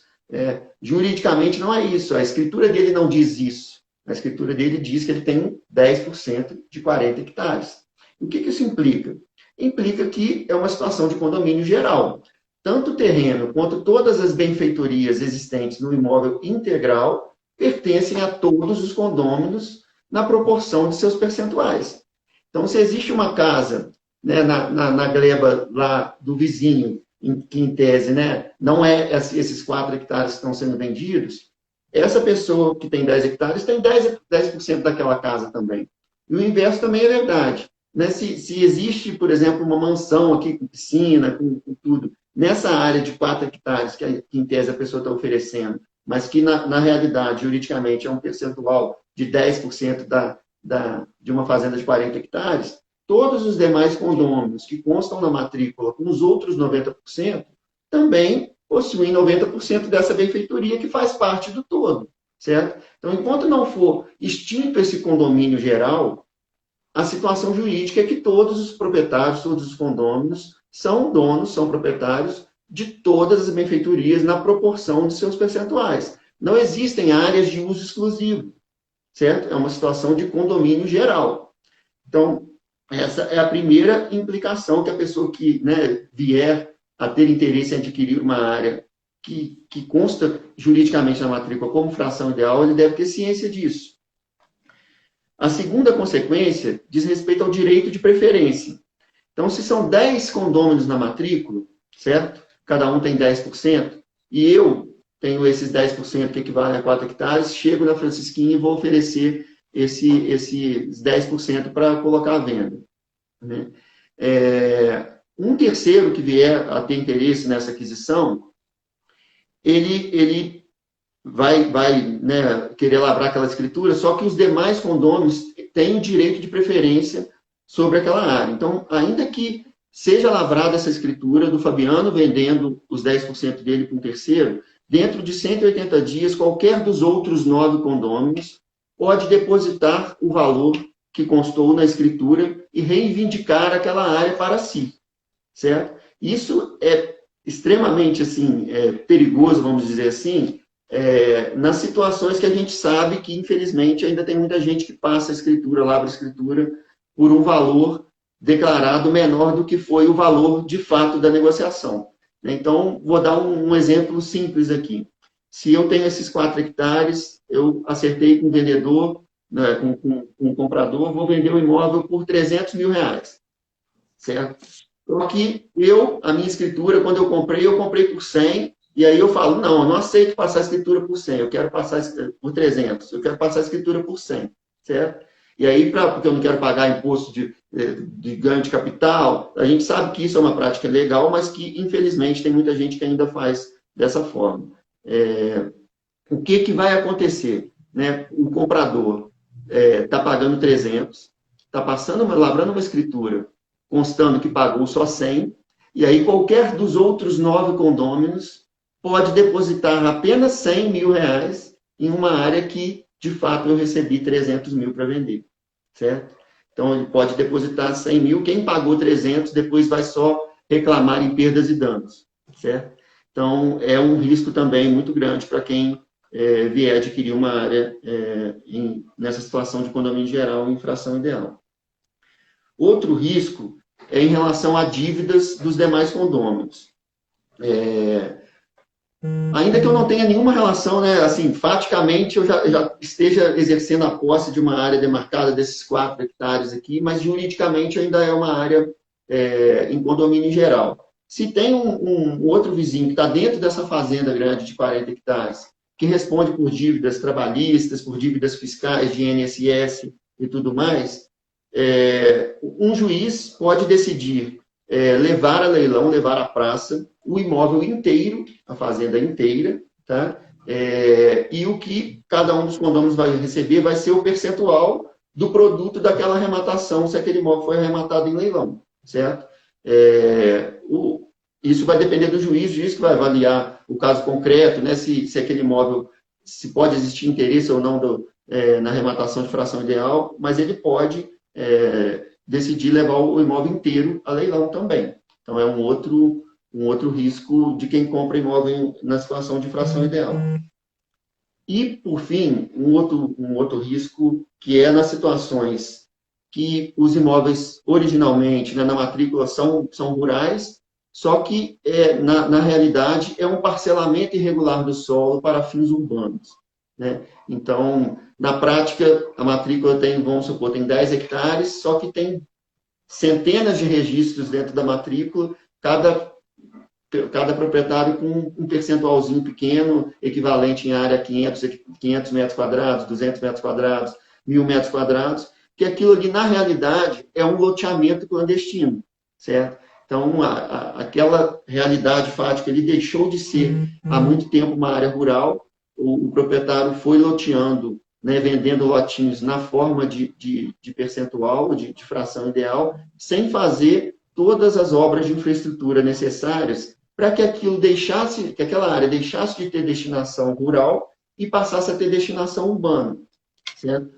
Juridicamente não é isso, a escritura dele não diz isso. A escritura dele diz que ele tem 10% de 40 hectares. O que isso implica? Implica que é uma situação de condomínio geral. Tanto o terreno quanto todas as benfeitorias existentes no imóvel integral pertencem a todos os condôminos na proporção de seus percentuais. Então, se existe uma casa, né, na gleba lá do vizinho, que em tese, né, não é esses 4 hectares que estão sendo vendidos, essa pessoa que tem 10 hectares tem 10% daquela casa também. E o inverso também é verdade. Né? Se existe, por exemplo, uma mansão aqui com piscina, com tudo, nessa área de 4 hectares, que em tese a pessoa está oferecendo, mas que na realidade, juridicamente, é um percentual de 10% de uma fazenda de 40 hectares, todos os demais condôminos que constam na matrícula com os outros 90% também possuem 90% dessa benfeitoria que faz parte do todo, certo? Então, enquanto não for extinto esse condomínio geral, a situação jurídica é que todos os proprietários, todos os condôminos são donos, são proprietários de todas as benfeitorias na proporção de seus percentuais. Não existem áreas de uso exclusivo, certo? É uma situação de condomínio geral. Então, essa é a primeira implicação que a pessoa que, né, vier a ter interesse em adquirir uma área que consta juridicamente na matrícula como fração ideal, ele deve ter ciência disso. A segunda consequência diz respeito ao direito de preferência. Então, se são 10 condôminos na matrícula, certo? Cada um tem 10%, e eu tenho esses 10% que equivalem a 4 hectares, chego na Francisquinha e vou oferecer esses 10% para colocar à venda. Né? Um terceiro que vier a ter interesse nessa aquisição, ele vai né, querer lavrar aquela escritura, só que os demais condôminos têm o direito de preferência sobre aquela área. Então, ainda que seja lavrada essa escritura do Fabiano vendendo os 10% dele para um terceiro, dentro de 180 dias, qualquer dos outros 9 condôminos pode depositar o valor que constou na escritura e reivindicar aquela área para si, certo? Isso é extremamente assim, perigoso, vamos dizer assim, nas situações que a gente sabe que, infelizmente, ainda tem muita gente que passa a escritura, lavra a escritura, por um valor declarado menor do que foi o valor de fato da negociação. Então, vou dar um exemplo simples aqui. Se eu tenho esses 4 hectares, eu acertei com o vendedor, né, com o comprador, vou vender o imóvel por R$300 mil, certo? Então, aqui, a minha escritura, quando eu comprei por 100, e aí eu falo, não, eu não aceito passar a escritura por 100, eu quero passar por 300, eu quero passar a escritura por 100, certo? E aí, porque eu não quero pagar imposto de ganho de capital, a gente sabe que isso é uma prática legal, mas que, infelizmente, tem muita gente que ainda faz dessa forma. O que vai acontecer? Né? O comprador está pagando 300, está lavrando uma escritura constando que pagou só 100, e aí qualquer dos outros 9 condôminos pode depositar apenas R$100 mil em uma área que, de fato, eu recebi 300 mil para vender, certo? Então, ele pode depositar 100 mil, quem pagou 300, depois vai só reclamar em perdas e danos, certo? Então, é um risco também muito grande para quem vier adquirir uma área nessa situação de condomínio geral em fração ideal. Outro risco é em relação a dívidas dos demais condôminos. Ainda que eu não tenha nenhuma relação, né, assim, faticamente eu já esteja exercendo a posse de uma área demarcada desses 4 hectares aqui, mas juridicamente ainda é uma área em condomínio em geral. Se tem um outro vizinho que está dentro dessa fazenda grande de 40 hectares, que responde por dívidas trabalhistas, por dívidas fiscais de INSS e tudo mais, um juiz pode decidir levar a leilão, levar à praça, o imóvel inteiro, a fazenda inteira, tá? E o que cada um dos condôminos vai receber vai ser o percentual do produto daquela arrematação, se aquele imóvel foi arrematado em leilão, certo? Isso vai depender do juiz, o juiz que vai avaliar o caso concreto, né, se aquele imóvel, se pode existir interesse ou não na arrematação de fração ideal, mas ele pode decidir levar o imóvel inteiro a leilão também. Então, é um outro risco de quem compra imóvel na situação de fração ideal. E, por fim, um outro risco que é nas situações que os imóveis originalmente, né, na matrícula são rurais, só que na realidade é um parcelamento irregular do solo para fins urbanos, né? Então, na prática, a matrícula tem, vamos supor, tem 10 hectares, só que tem centenas de registros dentro da matrícula, cada proprietário com um percentualzinho pequeno, equivalente em área a 500 metros quadrados, 200 metros quadrados, 1.000 metros quadrados, que aquilo ali, na realidade, é um loteamento clandestino, certo? Então, aquela realidade fática, ele deixou de ser há muito tempo uma área rural, o proprietário foi loteando, né, vendendo lotinhos na forma de percentual, de fração ideal, sem fazer todas as obras de infraestrutura necessárias para que que aquela área deixasse de ter destinação rural e passasse a ter destinação urbana, certo?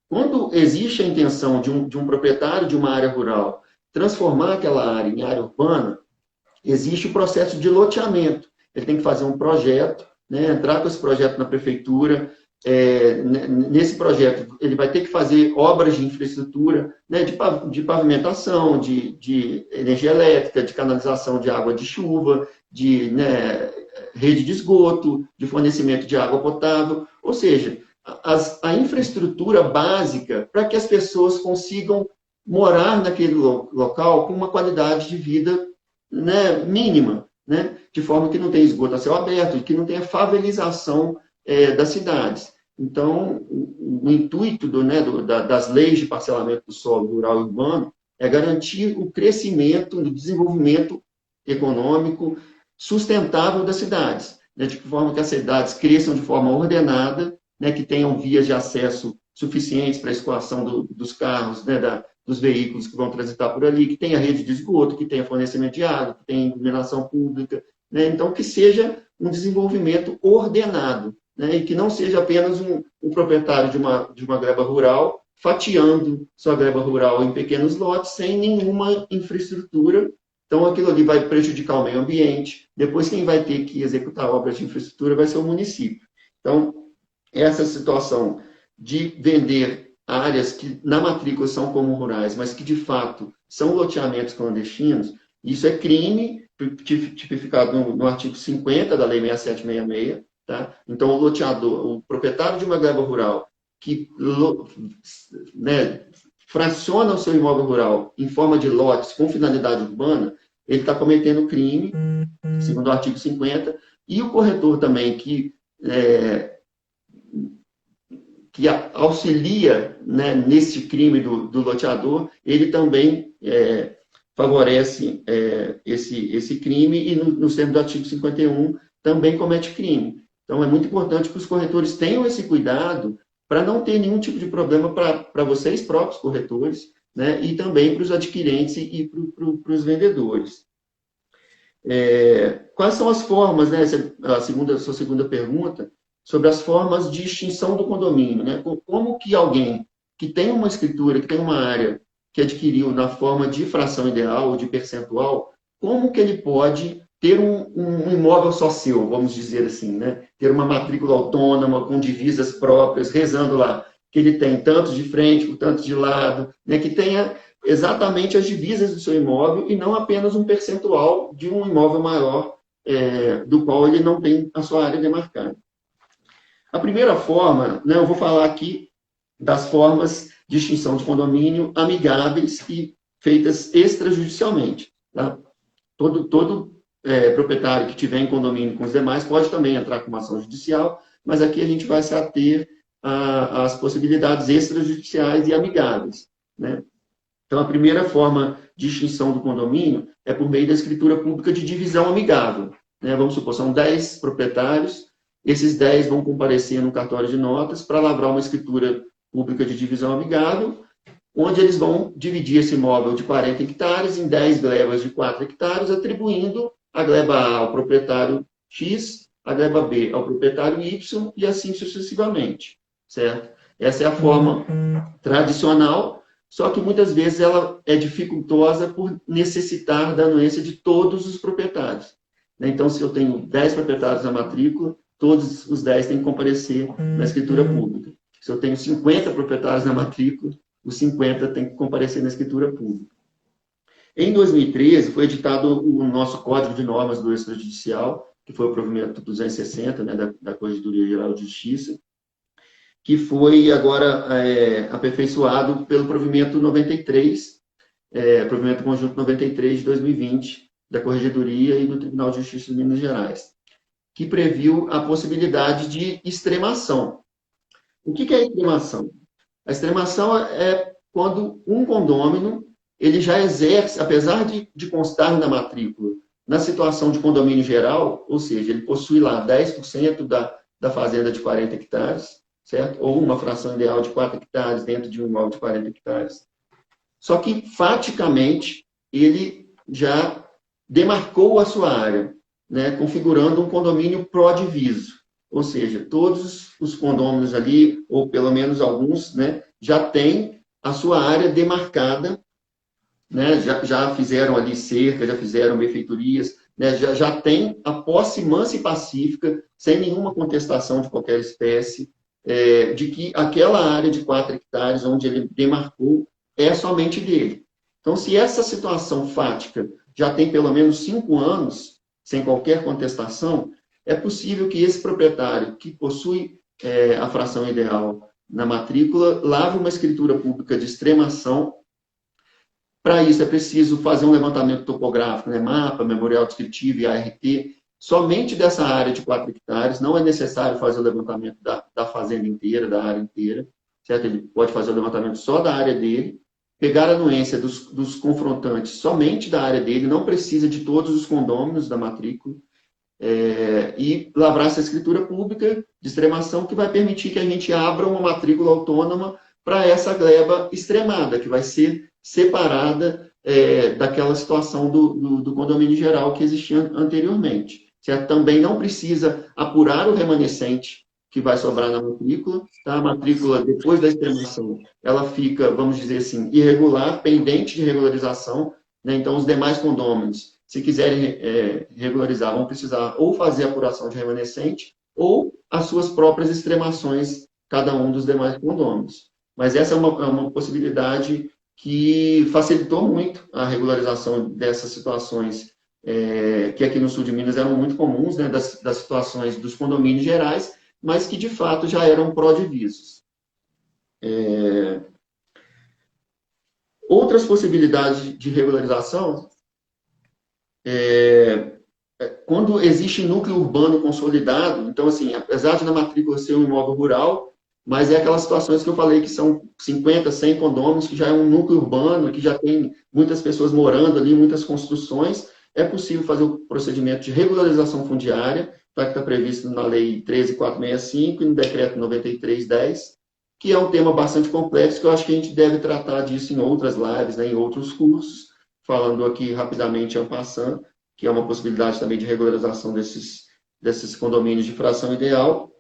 Quando existe a intenção de um proprietário de uma área rural transformar aquela área em área urbana, existe o processo de loteamento. Ele tem que fazer um projeto, né, entrar com esse projeto na prefeitura. Nesse projeto, ele vai ter que fazer obras de infraestrutura, né, de pavimentação, de energia elétrica, de canalização de água de chuva, né, rede de esgoto, de fornecimento de água potável, ou seja, a infraestrutura básica para que as pessoas consigam morar naquele local com uma qualidade de vida, né, mínima, né, de forma que não tenha esgoto a céu aberto, que não tenha favelização das cidades. Então, o intuito das leis de parcelamento do solo rural e urbano é garantir o crescimento, o desenvolvimento econômico sustentável das cidades, né, de forma que as cidades cresçam de forma ordenada, né, que tenham vias de acesso suficientes para a escoação dos carros, né, dos veículos que vão transitar por ali, que tenha rede de esgoto, que tenha fornecimento de água, que tenha iluminação pública, né? Então, que seja um desenvolvimento ordenado, né? E que não seja apenas um proprietário de uma gleba rural fatiando sua gleba rural em pequenos lotes sem nenhuma infraestrutura. Então, aquilo ali vai prejudicar o meio ambiente. Depois, quem vai ter que executar obras de infraestrutura vai ser o município. Então, essa situação de vender áreas que na matrícula são como rurais, mas que de fato são loteamentos clandestinos, isso é crime tipificado no artigo 50 da Lei 6766, tá? Então, o proprietário de uma gleba rural que, né, fraciona o seu imóvel rural em forma de lotes com finalidade urbana, ele está cometendo crime, segundo o artigo 50, e o corretor também que auxilia, né, nesse crime do loteador, ele também favorece esse crime e, nos termos do artigo 51, também comete crime. Então, é muito importante que os corretores tenham esse cuidado para não ter nenhum tipo de problema para vocês próprios corretores, né, e também para os adquirentes e para os vendedores. Quais são as formas, né, sua segunda pergunta, sobre as formas de extinção do condomínio, né? Como que alguém que tem uma escritura, que tem uma área que adquiriu na forma de fração ideal ou de percentual, como que ele pode ter um imóvel só seu, vamos dizer assim, né? Ter uma matrícula autônoma, com divisas próprias, rezando lá que ele tem tanto de frente, tanto de lado, né? Que tenha exatamente as divisas do seu imóvel e não apenas um percentual de um imóvel maior, do qual ele não tem a sua área demarcada. A primeira forma, né, eu vou falar aqui das formas de extinção de condomínio amigáveis e feitas extrajudicialmente. Tá? Todo proprietário que tiver em condomínio com os demais pode também entrar com uma ação judicial, mas aqui a gente vai se ater às possibilidades extrajudiciais e amigáveis. Né? Então, a primeira forma de extinção do condomínio é por meio da escritura pública de divisão amigável. Né? Vamos supor, são 10 proprietários, esses 10 vão comparecer no cartório de notas para lavrar uma escritura pública de divisão amigável, onde eles vão dividir esse imóvel de 40 hectares em 10 glebas de 4 hectares, atribuindo a gleba A ao proprietário X, a gleba B ao proprietário Y e assim sucessivamente, certo? Essa é a forma tradicional, só que muitas vezes ela é dificultosa por necessitar da anuência de todos os proprietários. Então, se eu tenho 10 proprietários na matrícula, todos os 10 têm que comparecer na escritura pública. Se eu tenho 50 proprietários na matrícula, os 50 têm que comparecer na escritura pública. Em 2013, foi editado o nosso Código de Normas do Extrajudicial, que foi o provimento 260, né, da Corregedoria Geral de Justiça, que foi agora aperfeiçoado pelo provimento 93, provimento conjunto 93 de 2020, da Corregedoria e do Tribunal de Justiça de Minas Gerais, que previu a possibilidade de extremação. O que é extremação? A extremação é quando um condômino ele já exerce, apesar de constar na matrícula, na situação de condomínio geral, ou seja, ele possui lá 10% da fazenda de 40 hectares, certo? Ou uma fração ideal de 4 hectares dentro de um imóvel de 40 hectares. Só que, faticamente, ele já demarcou a sua área, né, configurando um condomínio pró-diviso. Ou seja, todos os condôminos ali, ou pelo menos alguns, né, já têm a sua área demarcada, né, já fizeram ali cerca, já fizeram benfeitorias, né, já tem a posse mansa e pacífica, sem nenhuma contestação de qualquer espécie, de que aquela área de 4 hectares onde ele demarcou é somente dele. Então, se essa situação fática já tem pelo menos 5 anos, sem qualquer contestação, é possível que esse proprietário que possui a fração ideal na matrícula lave uma escritura pública de extremação. Para isso é preciso fazer um levantamento topográfico, né, mapa, memorial descritivo e ART, somente dessa área de 4 hectares, não é necessário fazer o levantamento da fazenda inteira, da área inteira, certo? Ele pode fazer o levantamento só da área dele, pegar a anuência dos confrontantes somente da área dele, não precisa de todos os condôminos da matrícula, e lavrar essa escritura pública de extremação que vai permitir que a gente abra uma matrícula autônoma para essa gleba extremada, que vai ser separada daquela situação do condomínio geral que existia anteriormente. Certo? Também não precisa apurar o remanescente que vai sobrar na matrícula. Tá? A matrícula, depois da extremação, ela fica, vamos dizer assim, irregular, pendente de regularização. Né? Então, os demais condôminos, se quiserem regularizar, vão precisar ou fazer a apuração de remanescente ou as suas próprias extremações, cada um dos demais condôminos. Mas essa é uma possibilidade que facilitou muito a regularização dessas situações que aqui no sul de Minas eram muito comuns, né, das situações dos condomínios gerais, mas que de fato já eram pró-divisos. Outras possibilidades de regularização, quando existe núcleo urbano consolidado, então, assim, apesar de na matrícula ser um imóvel rural, mas é aquelas situações que eu falei que são 50, 100 condôminos, que já é um núcleo urbano, que já tem muitas pessoas morando ali, muitas construções, é possível fazer o procedimento de regularização fundiária, que está previsto na Lei 13.465 e no Decreto 93.10, que é um tema bastante complexo, que eu acho que a gente deve tratar disso em outras lives, né, em outros cursos, falando aqui rapidamente en passant, que é uma possibilidade também de regularização desses condomínios de fração ideal.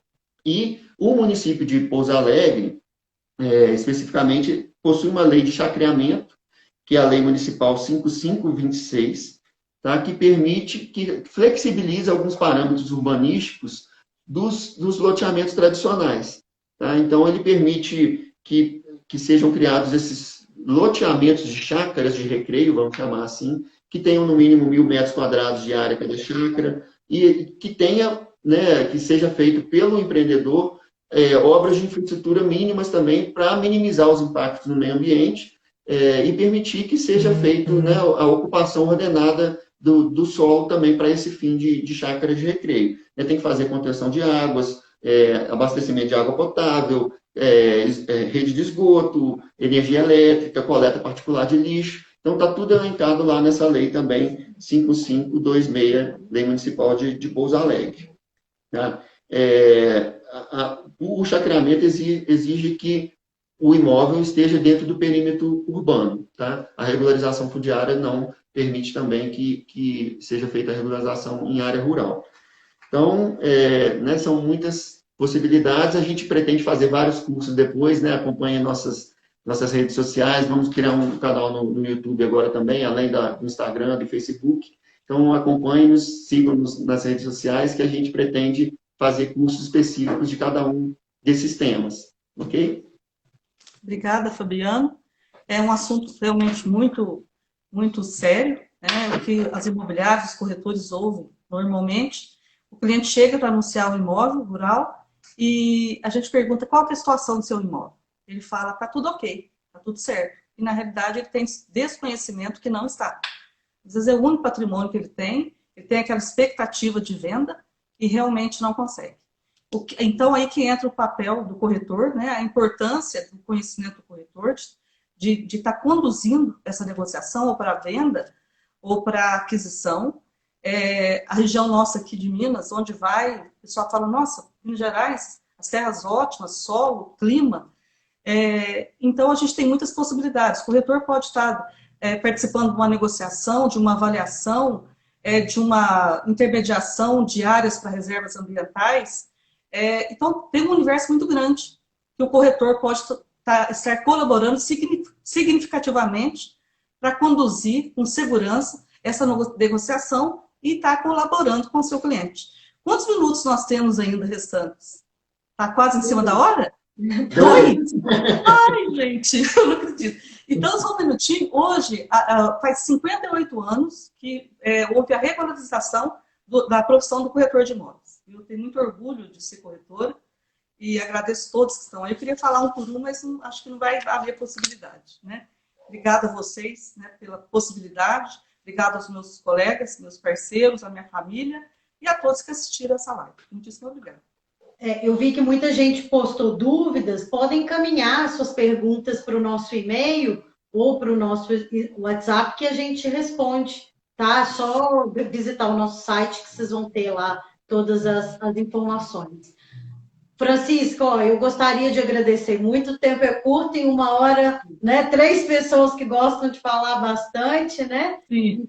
E o município de Pouso Alegre, especificamente, possui uma lei de chacreamento, que é a Lei Municipal 5526, tá? Que flexibiliza alguns parâmetros urbanísticos dos loteamentos tradicionais. Tá? Então, ele permite que sejam criados esses loteamentos de chácaras de recreio, vamos chamar assim, que tenham no mínimo 1.000 metros quadrados de área cada chácara, e que tenha, né, que seja feito pelo empreendedor obras de infraestrutura mínimas também para minimizar os impactos no meio ambiente e permitir que seja feito, né, a ocupação ordenada do solo também para esse fim de chácaras de recreio. Tem que fazer contenção de águas, abastecimento de água potável, rede de esgoto, energia elétrica, coleta particular de lixo. Então, está tudo elencado lá nessa lei também, 5526, Lei Municipal de Pouso Alegre. Tá? O chacreamento exige que o imóvel esteja dentro do perímetro urbano. Tá? A regularização fundiária não permite também que seja feita a regularização em área rural. Então, né, são muitas possibilidades. A gente pretende fazer vários cursos depois, né? Acompanhe nossas redes sociais. Vamos criar um canal no YouTube agora também, além do Instagram, do Facebook. Então, acompanhe-nos, sigam-nos nas redes sociais, que a gente pretende fazer cursos específicos de cada um desses temas. Ok? Obrigada, Fabiano. É um assunto realmente muito, muito sério, né? O que as imobiliárias, os corretores ouvem normalmente. O cliente chega para anunciar o imóvel rural e a gente pergunta qual é a situação do seu imóvel. Ele fala, está tudo ok, está tudo certo. E, na realidade, ele tem desconhecimento que não está. Às vezes é o único patrimônio que ele tem aquela expectativa de venda e realmente não consegue. Então, aí que entra o papel do corretor, né? A importância do conhecimento do corretor de estar conduzindo essa negociação ou para venda ou para aquisição. A região nossa aqui de Minas, onde vai, o pessoal fala, nossa, Minas Gerais, as terras ótimas, solo, clima. Então, a gente tem muitas possibilidades. O corretor pode estar participando de uma negociação, de uma avaliação, de uma intermediação de áreas para reservas ambientais. Então, tem um universo muito grande que o corretor pode estar colaborando significativamente para conduzir com segurança essa negociação e estar colaborando com o seu cliente. Quantos minutos nós temos ainda restantes? Está quase em cima da hora? 2? Ai, gente, eu não acredito. Então, só um minutinho. Hoje, faz 58 anos que houve a regularização da profissão do corretor de imóveis. Eu tenho muito orgulho de ser corretora e agradeço todos que estão aí. Eu queria falar um por um, mas acho que não vai haver possibilidade, né? Obrigada a vocês, né, pela possibilidade. Obrigada aos meus colegas, meus parceiros, à minha família e a todos que assistiram essa live. Muitíssimo obrigada. Eu vi que muita gente postou dúvidas. Podem encaminhar suas perguntas para o nosso e-mail ou para o nosso WhatsApp que a gente responde, tá? É só visitar o nosso site que vocês vão ter lá todas as informações. Francisco, eu gostaria de agradecer muito. O tempo é curto, em 1 hora, né? 3 pessoas que gostam de falar bastante, né? Sim.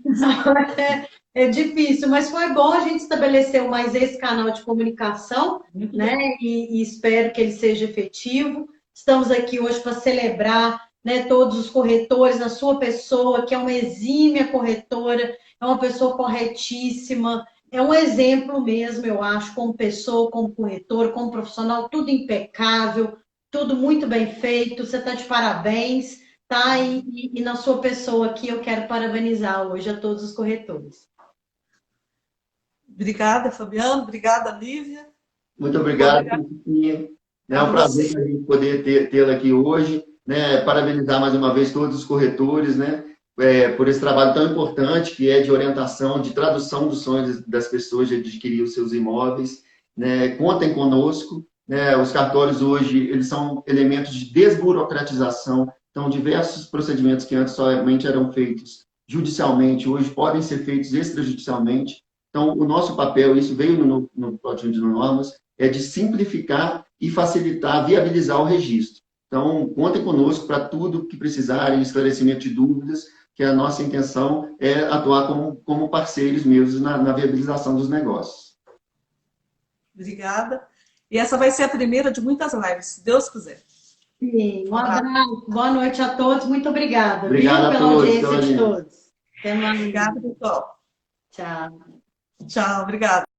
É difícil, mas foi bom a gente estabelecer mais esse canal de comunicação, né? E espero que ele seja efetivo. Estamos aqui hoje para celebrar, né, todos os corretores, a sua pessoa, que é uma exímia corretora, é uma pessoa corretíssima. É um exemplo mesmo, eu acho, como pessoa, como corretor, como profissional, tudo impecável, tudo muito bem feito, você está de parabéns, tá? E na sua pessoa aqui eu quero parabenizar hoje a todos os corretores. Obrigada, Fabiano, obrigada, Lívia. Muito obrigado, Cristina. É um prazer a gente poder tê-la aqui hoje, né? Parabenizar mais uma vez todos os corretores, né? Por esse trabalho tão importante que é de orientação, de tradução dos sonhos das pessoas de adquirir os seus imóveis, né? Contem conosco, né? Os cartórios hoje, eles são elementos de desburocratização, então diversos procedimentos que antes somente eram feitos judicialmente, hoje podem ser feitos extrajudicialmente. Então, o nosso papel, isso veio no Código de Normas, é de simplificar e facilitar, viabilizar o registro. Então, contem conosco para tudo que precisarem, esclarecimento de dúvidas, que a nossa intenção é atuar como parceiros mesmo na viabilização dos negócios. Obrigada. E essa vai ser a primeira de muitas lives, se Deus quiser. Sim, um abraço. Boa noite a todos. Muito obrigada, Obrigado a pela todos, audiência de Carolina. todos. Até mais. Obrigada, pessoal. Tchau. Tchau, obrigada.